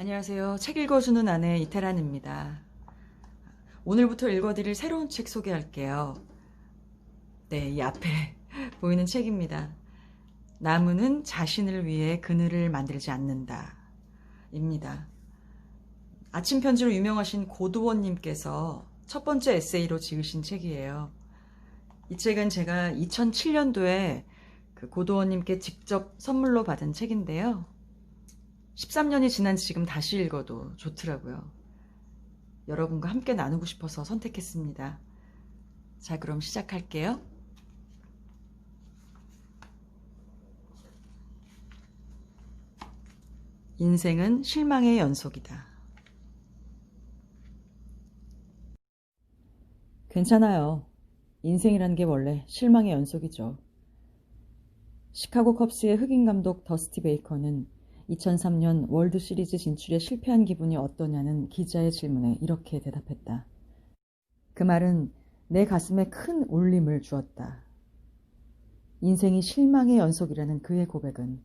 안녕하세요. 책 읽어주는 아내 이태란입니다. 오늘부터 읽어드릴 새로운 책 소개할게요. 네, 이 앞에 보이는 책입니다. 나무는 자신을 위해 그늘을 만들지 않는다. 입니다. 아침 편지로 유명하신 고도원님께서 첫 번째 에세이로 지으신 책이에요. 이 책은 제가 2007년도에 그 고도원님께 직접 선물로 받은 책인데요. 13년이 지난 지금 다시 읽어도 좋더라고요. 여러분과 함께 나누고 싶어서 선택했습니다. 자, 그럼 시작할게요. 인생은 실망의 연속이다. 괜찮아요. 인생이라는 게 원래 실망의 연속이죠. 시카고 컵스의 흑인 감독 더스티 베이커는 2003년 월드 시리즈 진출에 실패한 기분이 어떠냐는 기자의 질문에 이렇게 대답했다. 그 말은 내 가슴에 큰 울림을 주었다. 인생이 실망의 연속이라는 그의 고백은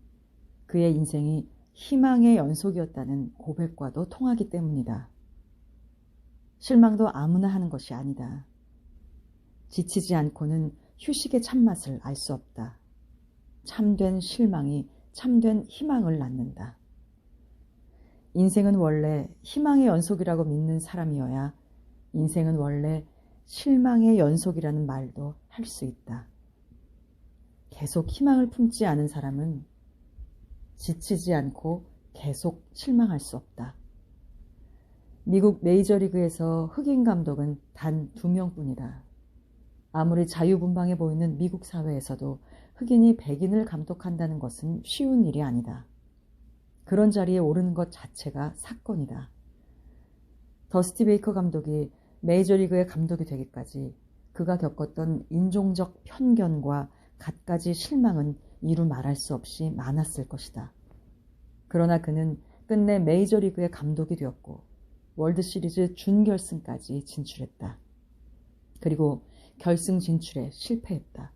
그의 인생이 희망의 연속이었다는 고백과도 통하기 때문이다. 실망도 아무나 하는 것이 아니다. 지치지 않고는 휴식의 참맛을 알 수 없다. 참된 실망이 참된 희망을 낳는다. 인생은 원래 희망의 연속이라고 믿는 사람이어야 인생은 원래 실망의 연속이라는 말도 할 수 있다. 계속 희망을 품지 않은 사람은 지치지 않고 계속 실망할 수 없다. 미국 메이저리그에서 흑인 감독은 단 2명뿐이다. 아무리 자유분방해 보이는 미국 사회에서도 흑인이 백인을 감독한다는 것은 쉬운 일이 아니다. 그런 자리에 오르는 것 자체가 사건이다. 더스티 베이커 감독이 메이저리그의 감독이 되기까지 그가 겪었던 인종적 편견과 갖가지 실망은 이루 말할 수 없이 많았을 것이다. 그러나 그는 끝내 메이저리그의 감독이 되었고 월드시리즈 준결승까지 진출했다. 그리고 결승 진출에 실패했다.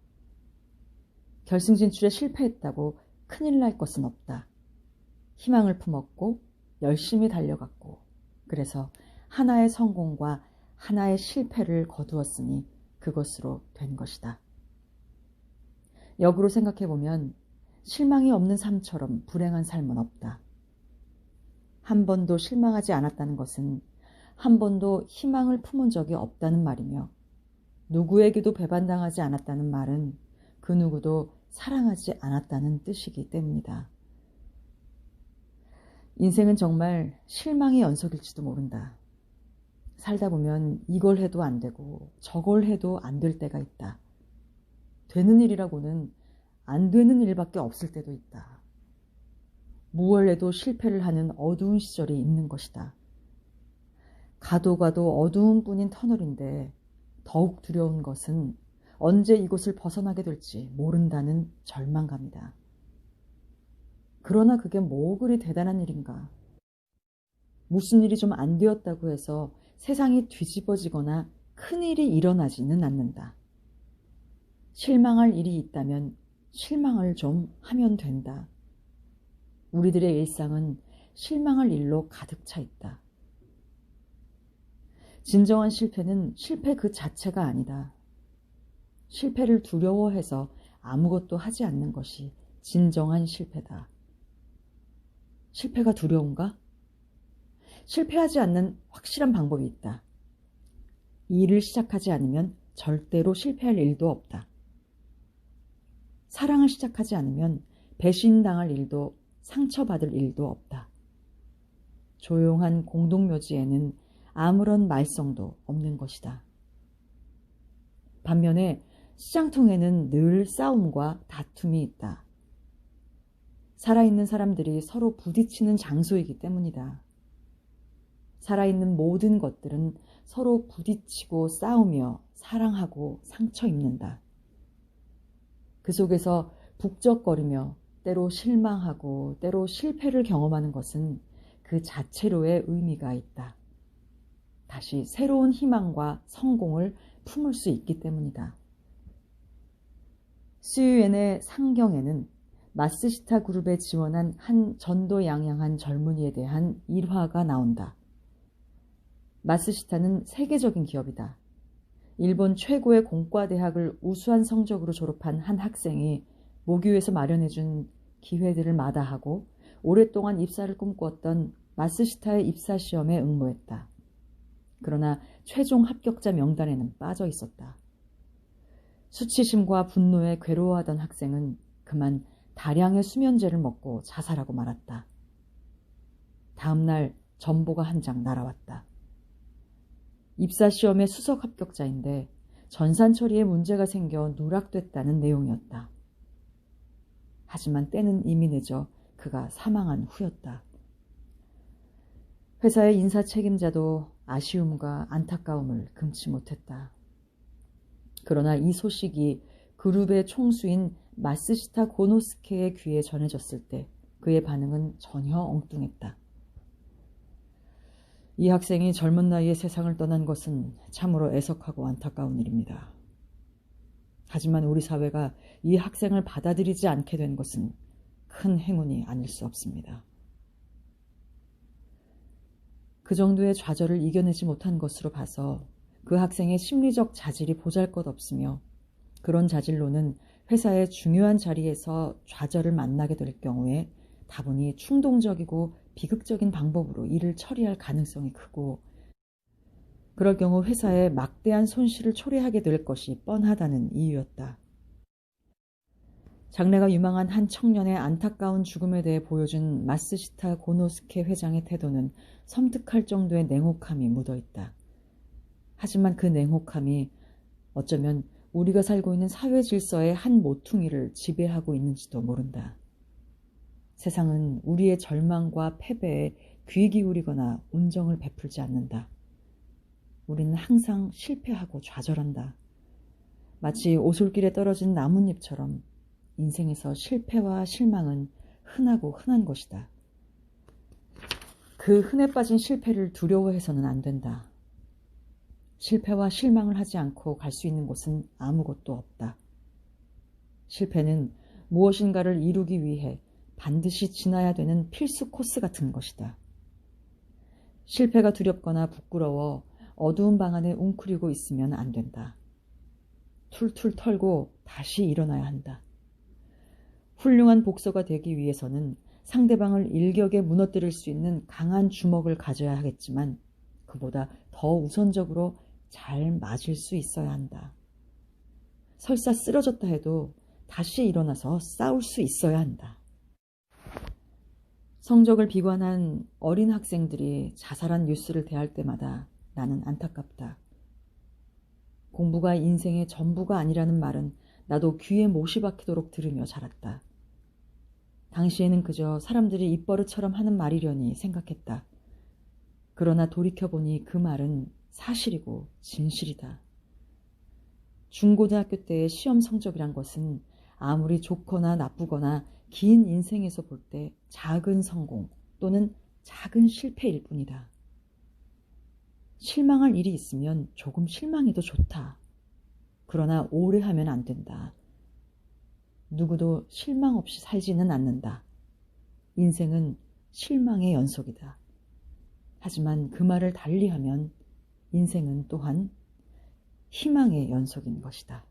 결승 진출에 실패했다고 큰일 날 것은 없다. 희망을 품었고 열심히 달려갔고 그래서 하나의 성공과 하나의 실패를 거두었으니 그것으로 된 것이다. 역으로 생각해보면 실망이 없는 삶처럼 불행한 삶은 없다. 한 번도 실망하지 않았다는 것은 한 번도 희망을 품은 적이 없다는 말이며 누구에게도 배반당하지 않았다는 말은 그 누구도 사랑하지 않았다는 뜻이기 때문이다. 인생은 정말 실망의 연속일지도 모른다. 살다 보면 이걸 해도 안 되고 저걸 해도 안 될 때가 있다. 되는 일이라고는 안 되는 일밖에 없을 때도 있다. 무얼 해도 실패를 하는 어두운 시절이 있는 것이다. 가도 가도 어두운 뿐인 터널인데 더욱 두려운 것은 언제 이곳을 벗어나게 될지 모른다는 절망감이다. 그러나 그게 뭐 그리 대단한 일인가? 무슨 일이 좀 안 되었다고 해서 세상이 뒤집어지거나 큰일이 일어나지는 않는다. 실망할 일이 있다면 실망을 좀 하면 된다. 우리들의 일상은 실망할 일로 가득 차 있다. 진정한 실패는 실패 그 자체가 아니다. 실패를 두려워해서 아무것도 하지 않는 것이 진정한 실패다. 실패가 두려운가? 실패하지 않는 확실한 방법이 있다. 일을 시작하지 않으면 절대로 실패할 일도 없다. 사랑을 시작하지 않으면 배신당할 일도 상처받을 일도 없다. 조용한 공동묘지에는 아무런 말썽도 없는 것이다. 반면에 시장통에는 늘 싸움과 다툼이 있다. 살아있는 사람들이 서로 부딪히는 장소이기 때문이다. 살아있는 모든 것들은 서로 부딪히고 싸우며 사랑하고 상처 입는다. 그 속에서 북적거리며 때로 실망하고 때로 실패를 경험하는 것은 그 자체로의 의미가 있다. 다시 새로운 희망과 성공을 품을 수 있기 때문이다. 스유엔의 상경에는 마스시타 그룹에 지원한 한 전도양양한 젊은이에 대한 일화가 나온다. 마스시타는 세계적인 기업이다. 일본 최고의 공과대학을 우수한 성적으로 졸업한 한 학생이 모교에서 마련해준 기회들을 마다하고 오랫동안 입사를 꿈꾸었던 마스시타의 입사시험에 응모했다. 그러나 최종 합격자 명단에는 빠져 있었다. 수치심과 분노에 괴로워하던 학생은 그만 다량의 수면제를 먹고 자살하고 말았다. 다음 날 전보가 한 장 날아왔다. 입사시험의 수석 합격자인데 전산 처리에 문제가 생겨 누락됐다는 내용이었다. 하지만 때는 이미 늦어 그가 사망한 후였다. 회사의 인사 책임자도 아쉬움과 안타까움을 금치 못했다. 그러나 이 소식이 그룹의 총수인 마스시타 고노스케의 귀에 전해졌을 때 그의 반응은 전혀 엉뚱했다. 이 학생이 젊은 나이에 세상을 떠난 것은 참으로 애석하고 안타까운 일입니다. 하지만 우리 사회가 이 학생을 받아들이지 않게 된 것은 큰 행운이 아닐 수 없습니다. 그 정도의 좌절을 이겨내지 못한 것으로 봐서 그 학생의 심리적 자질이 보잘것없으며 그런 자질로는 회사의 중요한 자리에서 좌절을 만나게 될 경우에 다분히 충동적이고 비극적인 방법으로 일을 처리할 가능성이 크고 그럴 경우 회사에 막대한 손실을 초래하게 될 것이 뻔하다는 이유였다. 장래가 유망한 한 청년의 안타까운 죽음에 대해 보여준 마스시타 고노스케 회장의 태도는 섬뜩할 정도의 냉혹함이 묻어있다. 하지만 그 냉혹함이 어쩌면 우리가 살고 있는 사회 질서의 한 모퉁이를 지배하고 있는지도 모른다. 세상은 우리의 절망과 패배에 귀 기울이거나 온정을 베풀지 않는다. 우리는 항상 실패하고 좌절한다. 마치 오솔길에 떨어진 나뭇잎처럼 인생에서 실패와 실망은 흔하고 흔한 것이다. 그 흔해 빠진 실패를 두려워해서는 안 된다. 실패와 실망을 하지 않고 갈 수 있는 곳은 아무것도 없다. 실패는 무엇인가를 이루기 위해 반드시 지나야 되는 필수 코스 같은 것이다. 실패가 두렵거나 부끄러워 어두운 방 안에 웅크리고 있으면 안 된다. 툴툴 털고 다시 일어나야 한다. 훌륭한 복서가 되기 위해서는 상대방을 일격에 무너뜨릴 수 있는 강한 주먹을 가져야 하겠지만 그보다 더 우선적으로 잘 맞을 수 있어야 한다. 설사 쓰러졌다 해도 다시 일어나서 싸울 수 있어야 한다. 성적을 비관한 어린 학생들이 자살한 뉴스를 대할 때마다 나는 안타깝다. 공부가 인생의 전부가 아니라는 말은 나도 귀에 못이 박히도록 들으며 자랐다. 당시에는 그저 사람들이 입버릇처럼 하는 말이려니 생각했다. 그러나 돌이켜보니 그 말은 사실이고 진실이다. 중고등학교 때의 시험 성적이란 것은 아무리 좋거나 나쁘거나 긴 인생에서 볼 때 작은 성공 또는 작은 실패일 뿐이다. 실망할 일이 있으면 조금 실망해도 좋다. 그러나 오래 하면 안 된다. 누구도 실망 없이 살지는 않는다. 인생은 실망의 연속이다. 하지만 그 말을 달리하면 인생은 또한 희망의 연속인 것이다.